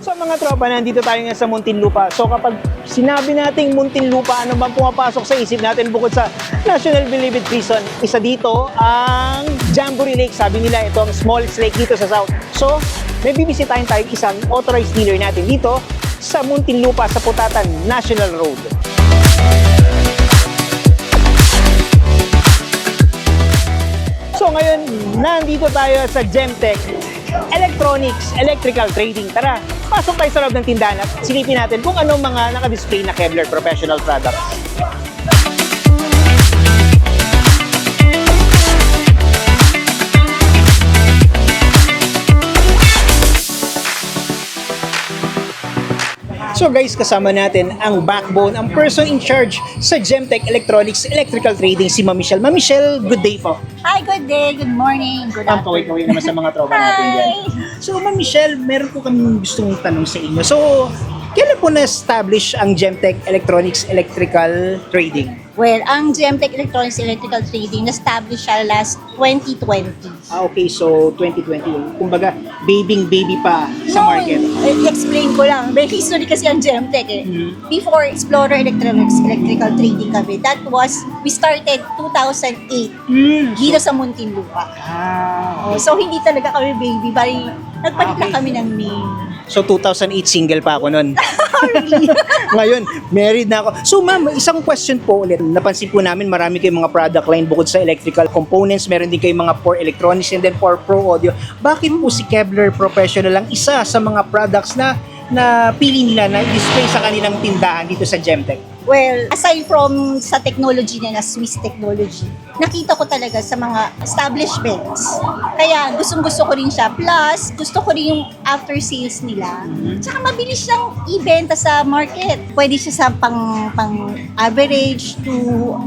So mga tropa, nandito tayo ngayon sa Muntinlupa. So kapag sinabi nating Muntinlupa, ano bang pumapasok sa isip natin bukod sa National Bilibid Prison? Isa dito ang Jamboree Lake. Sabi nila ito ang smallest lake dito sa South. So may bibisitahin tayo isang authorized dealer natin dito sa Muntinlupa sa Putatan National Road. So ngayon, nandito tayo sa Gemtech Electronics, Electrical Trading. Tara, pasok tayo sa loob ng tindahan at silipin natin kung anong mga naka-display na Kevlar Professional products. So guys, kasama natin ang backbone, ang person in charge sa Gemtech Electronics Electrical Trading, si Ma'am Michelle. Ma'am Michelle, good day po. Hi, good day, good morning, good Ang afternoon. kaway-kaway naman sa mga tropa natin dyan. So Ma'am Michelle, meron po kami gustong tanong sa inyo. So, kailan po na-establish ang Gemtech Electronics Electrical Trading? Well, ang Gemtech Electronics Electrical Trading na-establish siya last 2020. Okay, so 2020. Kumbaga, baby pa sa market. Explain ko lang. May history kasi ang Gemtech eh. Before Explorer Electronics Electrical Trading kami, that was, we started 2008 dito sa Muntinlupa. So, hindi talaga kami baby, bali nagpalit na kami ng name. So 2008 single pa ako noon. Ngayon, married na ako. So ma'am, isang question po ulit. Napansin po namin marami kayong mga product line bukod sa electrical components. Meron din kayong mga for electronics and then for pro audio. Bakit po si Kevlar Professional lang isa sa mga products na pili nila na display sa kanilang tindahan dito sa Gemtech? Well, aside from sa technology na Swiss technology, nakita ko talaga sa mga establishments. Kaya gustong-gusto ko rin siya. Plus, gusto ko rin yung after sales nila. Tsaka mabilis siyang ibenta sa market. Pwede siya sa pang average to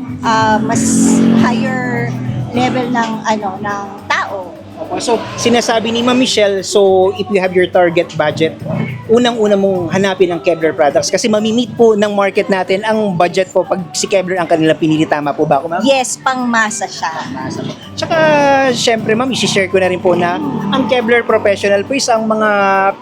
mas higher level ng ng tao. So, sinasabi ni Ma'am Michelle, so if you have your target budget, unang-una mong hanapin ang Kevlar products kasi mamimit po ng market natin ang budget po pag si Kevlar ang kanilang pinili. Tama po ba ako, ma'am? Yes, pangmasa siya. Tsaka, syempre ma'am, isi-share ko na rin po na ang Kevlar Professional po is ang mga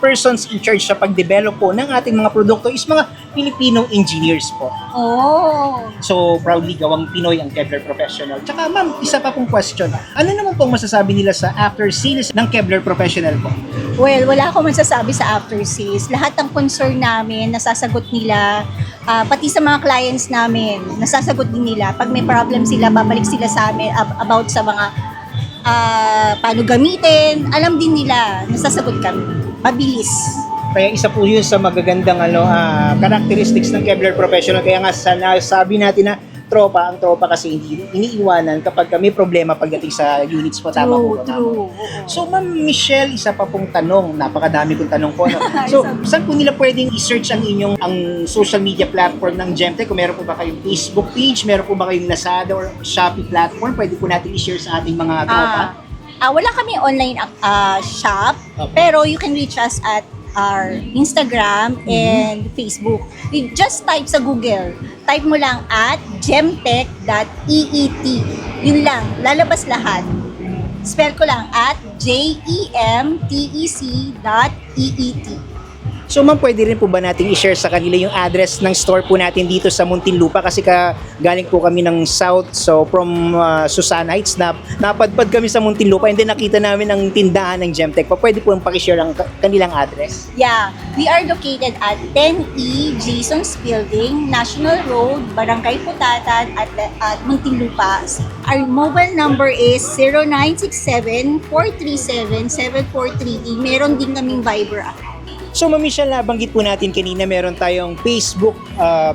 persons in charge sa pag-develop po ng ating mga produkto is mga Filipino engineers po. Oh. So, proudly gawang Pinoy ang Kevlar Professional. Tsaka ma'am, isa pa pong question. Ano naman pong masasabi nila sa after sales ng Kevlar Professional po? Well, wala akong masasabi sa after sales. Lahat ng concern namin, nasasagot nila. Pati sa mga clients namin, nasasagot din nila. Pag may problem sila, babalik sila sa amin about sa mga paano gamitin. Alam din nila, nasasagot kami. Mabilis. Kaya isa po yun sa magagandang characteristics ng Kevlar Professional. Kaya nga sabi natin na ang tropa kasi hindi iniiwanan kapag may problema pagdating sa units po. Tama po. True. So Ma'am Michelle, isa pa pong tanong, napakadami kong tanong po. No? So saan po nila pwedeng i-search ang social media platform ng Gemtech? Kung meron po ba kayong Facebook page, meron po ba kayong Lazada or Shopee platform, pwede po natin i-share sa ating mga tropa? Wala kami online shop, pero you can reach us at our Instagram and Facebook. You just type sa Google. Type mo lang at gemtech.eet. Yun lang, lalabas lahat. Spell ko lang at gemtech.eet. So ma'am, pwede rin po ba natin i-share sa kanila yung address ng store po natin dito sa Muntinlupa kasi galing po kami ng South, so from Susana Heights na napadpad kami sa Muntinlupa and then nakita namin ang tindahan ng Gemtech. Pwede po paki-share ang kanilang address? Yeah, we are located at 10E Jason's Building, National Road, Barangay Putatan at Muntinlupa. Our mobile number is 0967-437-7430. Meron din kaming Viber account. So Ma'am Michelle, nabanggit po natin kanina meron tayong Facebook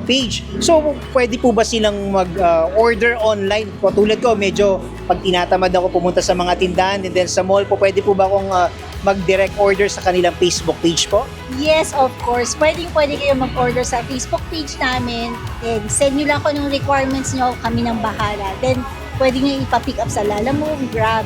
page. So pwede po ba silang mag-order online? Katulad ko, medyo pag tinatamad ako pumunta sa mga tindahan and then sa mall po, pwede po ba akong mag-direct order sa kanilang Facebook page po? Yes, of course. Pwede kayo mag-order sa Facebook page namin. Then send nyo lang kung anong requirements nyo, kami nang bahala. Then pwede nyo ipa-pick up sa Lalamove, Grab,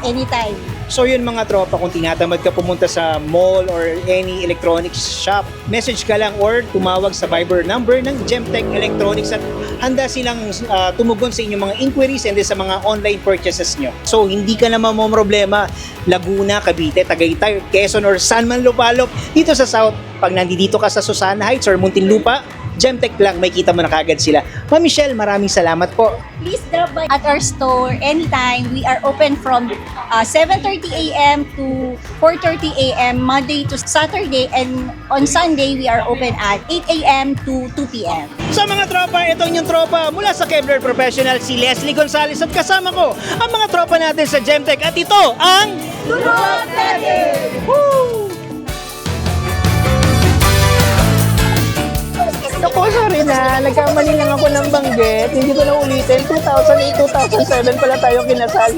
anytime. So yun mga tropa, kung tinatamad ka pumunta sa mall or any electronics shop, message ka lang or tumawag sa Viber number ng Gemtech Electronics at handa silang tumugon sa inyong mga inquiries and sa mga online purchases nyo. So hindi ka naman mo problema, Laguna, Cavite, Tagaytay, Quezon or San Man Lupalop dito sa South. Pag nandito ka sa Susana Heights or Muntinlupa, Gemtech lang, may kita mo na kagad sila. Ma'am Michelle, maraming salamat po. Please drop by at our store anytime. We are open from 7:30 a.m. to 4:30 a.m. Monday to Saturday, and on Sunday we are open at 8 a.m. to 2 p.m. Sa mga tropa, ito yung tropa mula sa Kevlar Professional, si Leslie Gonzalez at kasama ko ang mga tropa natin sa Gemtech at ito ang Tulog natin! Woo! Ako, sorry na. Nagkamali lang ako ng banggit. Hindi ko na ulitin. 2008, 2007 pala tayo kinasal.